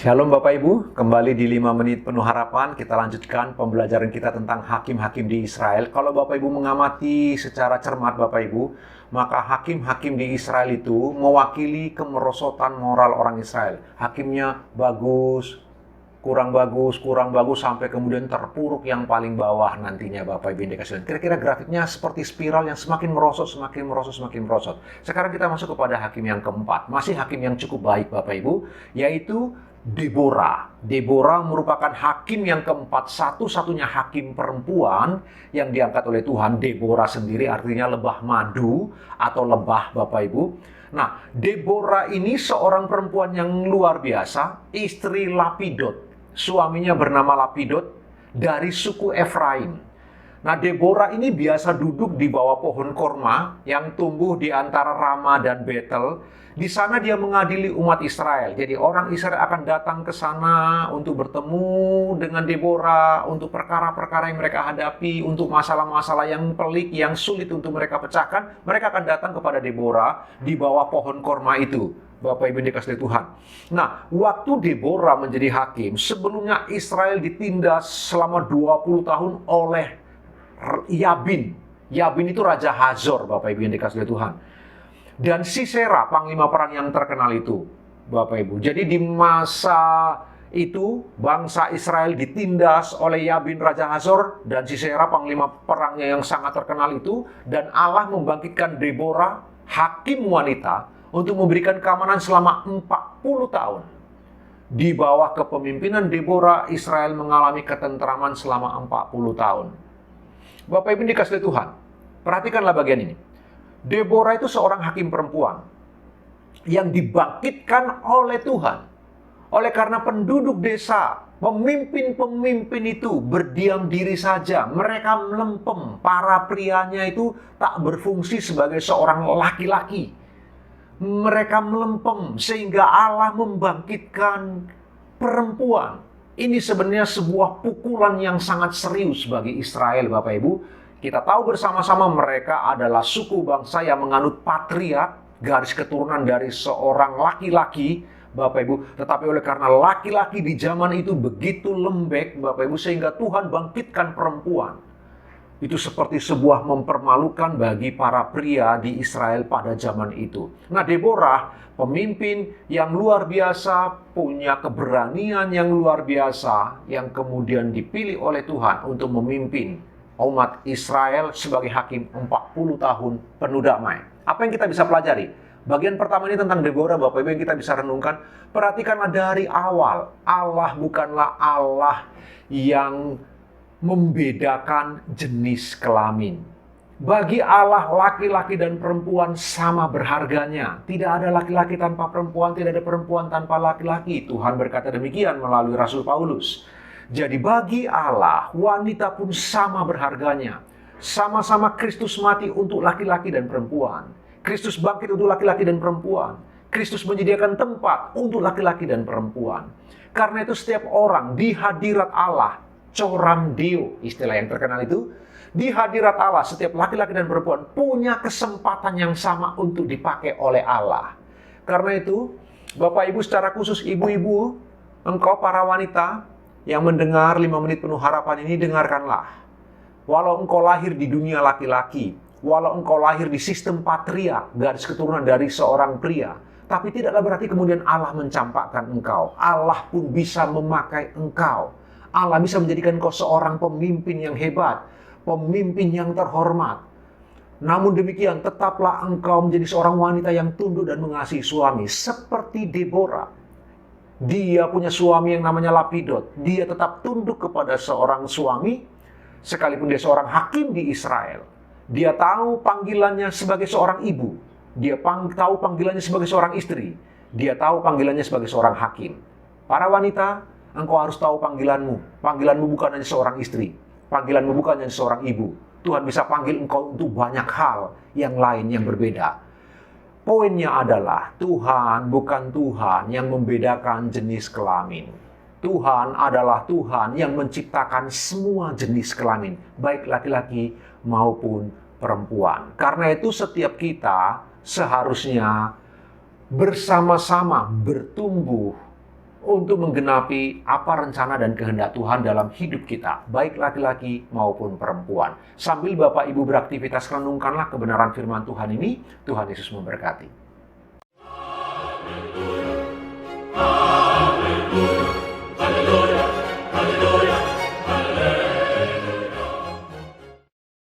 Shalom Bapak Ibu, kembali di 5 menit penuh harapan. Kita lanjutkan pembelajaran kita tentang hakim-hakim di Israel. Kalau Bapak Ibu mengamati secara cermat Bapak Ibu, maka hakim-hakim di Israel itu mewakili kemerosotan moral orang Israel. Hakimnya bagus, kurang bagus, sampai kemudian terpuruk yang paling bawah nantinya Bapak Ibu indikasi. Kira-kira grafiknya seperti spiral yang semakin merosot, semakin merosot, semakin merosot. Sekarang kita masuk kepada hakim yang keempat. Masih hakim yang cukup baik Bapak Ibu, yaitu Deborah. Deborah merupakan hakim yang keempat, satu-satunya hakim perempuan yang diangkat oleh Tuhan. Deborah sendiri artinya lebah madu atau lebah Bapak Ibu. Nah, Deborah ini seorang perempuan yang luar biasa, istri Lapidot. Suaminya bernama Lapidot dari suku Efraim. Nah, Deborah ini biasa duduk di bawah pohon korma yang tumbuh di antara Rama dan Betel. Di sana dia mengadili umat Israel. Jadi orang Israel akan datang ke sana untuk bertemu dengan Deborah, untuk perkara-perkara yang mereka hadapi, untuk masalah-masalah yang pelik, yang sulit untuk mereka pecahkan. Mereka akan datang kepada Deborah di bawah pohon korma itu. Bapak Ibu dikasihi Tuhan. Nah, waktu Deborah menjadi hakim, sebelumnya Israel ditindas selama 20 tahun oleh Yabin. Yabin itu Raja Hazor, Bapak Ibu yang dikasihi Tuhan. Dan Sisera, panglima perang yang terkenal itu, Bapak Ibu. Jadi di masa itu, bangsa Israel ditindas oleh Yabin Raja Hazor dan Sisera, panglima perangnya yang sangat terkenal itu. Dan Allah membangkitkan Deborah, hakim wanita, untuk memberikan keamanan selama 40 tahun. Di bawah kepemimpinan Deborah, Israel mengalami ketentraman selama 40 tahun. Bapak Ibu dikasihi Tuhan, perhatikanlah bagian ini. Deborah itu seorang hakim perempuan yang dibangkitkan oleh Tuhan. Oleh karena penduduk desa, pemimpin-pemimpin itu berdiam diri saja. Mereka melempem, para prianya itu tak berfungsi sebagai seorang laki-laki. Mereka melempem sehingga Allah membangkitkan perempuan. Ini sebenarnya sebuah pukulan yang sangat serius bagi Israel, Bapak Ibu. Kita tahu bersama-sama mereka adalah suku bangsa yang menganut patriark, garis keturunan dari seorang laki-laki, Bapak Ibu. Tetapi oleh karena laki-laki di zaman itu begitu lembek, Bapak Ibu, sehingga Tuhan bangkitkan perempuan. Itu seperti sebuah mempermalukan bagi para pria di Israel pada zaman itu. Nah, Deborah, pemimpin yang luar biasa, punya keberanian yang luar biasa, yang kemudian dipilih oleh Tuhan untuk memimpin umat Israel sebagai hakim 40 tahun penuh damai. Apa yang kita bisa pelajari? Bagian pertama ini tentang Deborah, Bapak Ibu, yang kita bisa renungkan. Perhatikanlah dari awal, Allah bukanlah Allah yang membedakan jenis kelamin. Bagi Allah, laki-laki dan perempuan sama berharganya. Tidak ada laki-laki tanpa perempuan, tidak ada perempuan tanpa laki-laki. Tuhan berkata demikian melalui Rasul Paulus. Jadi bagi Allah, wanita pun sama berharganya. Sama-sama Kristus mati untuk laki-laki dan perempuan. Kristus bangkit untuk laki-laki dan perempuan. Kristus menyediakan tempat untuk laki-laki dan perempuan. Karena itu setiap orang di hadirat Allah, coram Deo, istilah yang terkenal itu, di hadirat Allah setiap laki-laki dan perempuan punya kesempatan yang sama untuk dipakai oleh Allah. Karena itu, Bapak Ibu secara khusus, ibu-ibu, engkau para wanita yang mendengar 5 menit penuh harapan ini, dengarkanlah. Walau engkau lahir di dunia laki-laki, walau engkau lahir di sistem patriark, garis keturunan dari seorang pria, tapi tidaklah berarti kemudian Allah mencampakkan engkau. Allah pun bisa memakai engkau. Allah bisa menjadikan engkau seorang pemimpin yang hebat, pemimpin yang terhormat. Namun demikian, tetaplah engkau menjadi seorang wanita yang tunduk dan mengasihi suami, seperti Deborah. Dia punya suami yang namanya Lapidot. Dia tetap tunduk kepada seorang suami, sekalipun dia seorang hakim di Israel. Dia tahu panggilannya sebagai seorang ibu. Dia tahu panggilannya sebagai seorang istri. Dia tahu panggilannya sebagai seorang hakim. Para wanita, engkau harus tahu panggilanmu. Panggilanmu bukan hanya seorang istri. Panggilanmu bukan hanya seorang ibu. Tuhan bisa panggil engkau untuk banyak hal yang lain yang berbeda. Poinnya adalah Tuhan bukan Tuhan yang membedakan jenis kelamin. Tuhan adalah Tuhan yang menciptakan semua jenis kelamin, baik laki-laki maupun perempuan. Karena itu setiap kita seharusnya bersama-sama bertumbuh untuk menggenapi apa rencana dan kehendak Tuhan dalam hidup kita, baik laki-laki maupun perempuan. Sambil Bapak Ibu beraktivitas, renungkanlah kebenaran firman Tuhan ini. Tuhan Yesus memberkati.